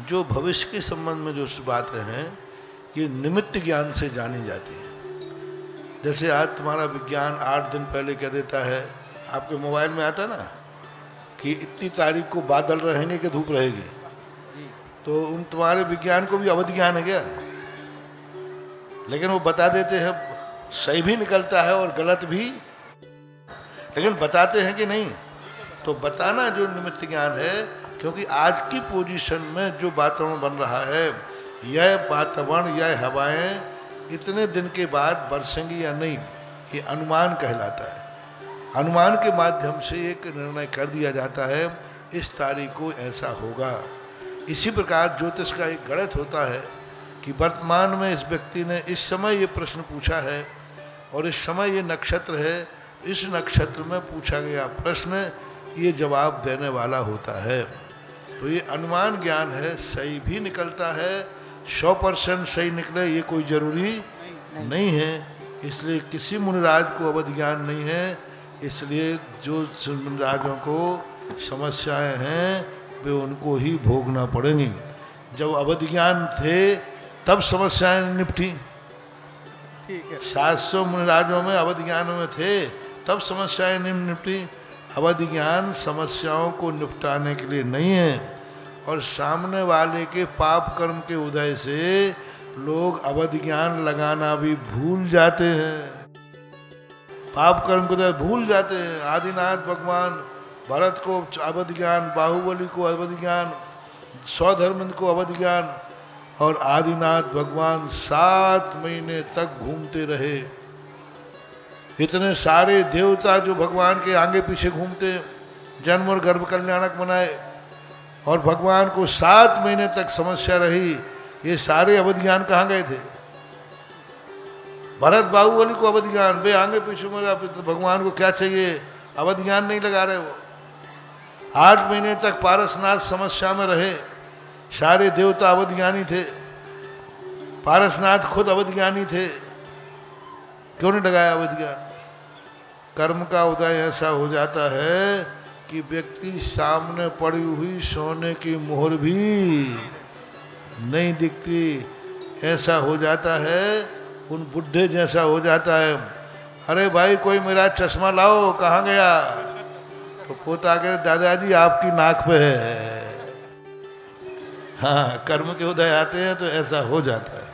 जो भविष्य के संबंध में जो बातें हैं ये निमित्त ज्ञान से जानी जाती है। जैसे आज तुम्हारा विज्ञान 8 दिन पहले कह देता है, आपके मोबाइल में आता ना कि इतनी तारीख को बादल रहेंगे कि धूप रहेगी, तो उन तुम्हारे विज्ञान को भी अवध ज्ञान है क्या? लेकिन वो बता देते हैं, सही भी निकलता है और गलत भी, लेकिन बताते हैं कि नहीं। तो बताना जो निमित्त ज्ञान है, क्योंकि आज की पोजीशन में जो वातावरण बन रहा है, यह वातावरण यह हवाएं इतने दिन के बाद बरसेंगी या नहीं, ये अनुमान कहलाता है। अनुमान के माध्यम से एक निर्णय कर दिया जाता है, इस तारीख को ऐसा होगा। इसी प्रकार ज्योतिष का एक गणित होता है कि वर्तमान में इस व्यक्ति ने इस समय ये प्रश्न पूछा है और इस समय ये नक्षत्र है, इस नक्षत्र में पूछा गया प्रश्न ये जवाब देने वाला होता है। तो ये अनुमान ज्ञान है, सही भी निकलता है, 100% सही निकले ये कोई जरूरी नहीं है। इसलिए किसी मुनिराज को अवध ज्ञान नहीं है। इसलिए जो मुनिराजों को समस्याएं हैं वे उनको ही भोगना पड़ेंगी। जब अवध ज्ञान थे तब समस्याएं निपटी। ठीक है, 700 मुनिराजों में अवध ज्ञान में थे तब समस्याएं निपटी। अवध ज्ञान समस्याओं को निपटाने के लिए नहीं है, और सामने वाले के पाप कर्म के उदय से लोग अवध ज्ञान लगाना भी भूल जाते हैं। पाप कर्म को उदय भूल जाते हैं। आदिनाथ भगवान भरत को अवध ज्ञान, बाहुबली को अवध ज्ञान, सौधर्मंद को अवध ज्ञान, और आदिनाथ भगवान 7 महीने तक घूमते रहे। इतने सारे देवता जो भगवान के आगे पीछे घूमते, जन्म और गर्भ कल्याणक बनाए, और भगवान को 7 महीने तक समस्या रही। ये सारे अवध ज्ञान कहाँ गए थे? भरत बाहुबली को अवध ज्ञान, वे आगे पीछे मेरा, तो भगवान को क्या चाहिए? अवध ज्ञान नहीं लगा रहे वो। 8 महीने तक पारसनाथ समस्या में रहे। सारे देवता अवध ज्ञानी थे, पारसनाथ खुद अवध ज्ञानी थे। क्यों नहीं लगाया अवध ज्ञान? कर्म का उदय ऐसा हो जाता है कि व्यक्ति सामने पड़ी हुई सोने की मोहर भी नहीं दिखती, ऐसा हो जाता है। उन बुढ़े जैसा हो जाता है। अरे भाई कोई मेरा चश्मा लाओ, कहाँ गया? तो पोता के दादाजी आपकी नाक पे है। हाँ, कर्म के उदय आते हैं तो ऐसा हो जाता है।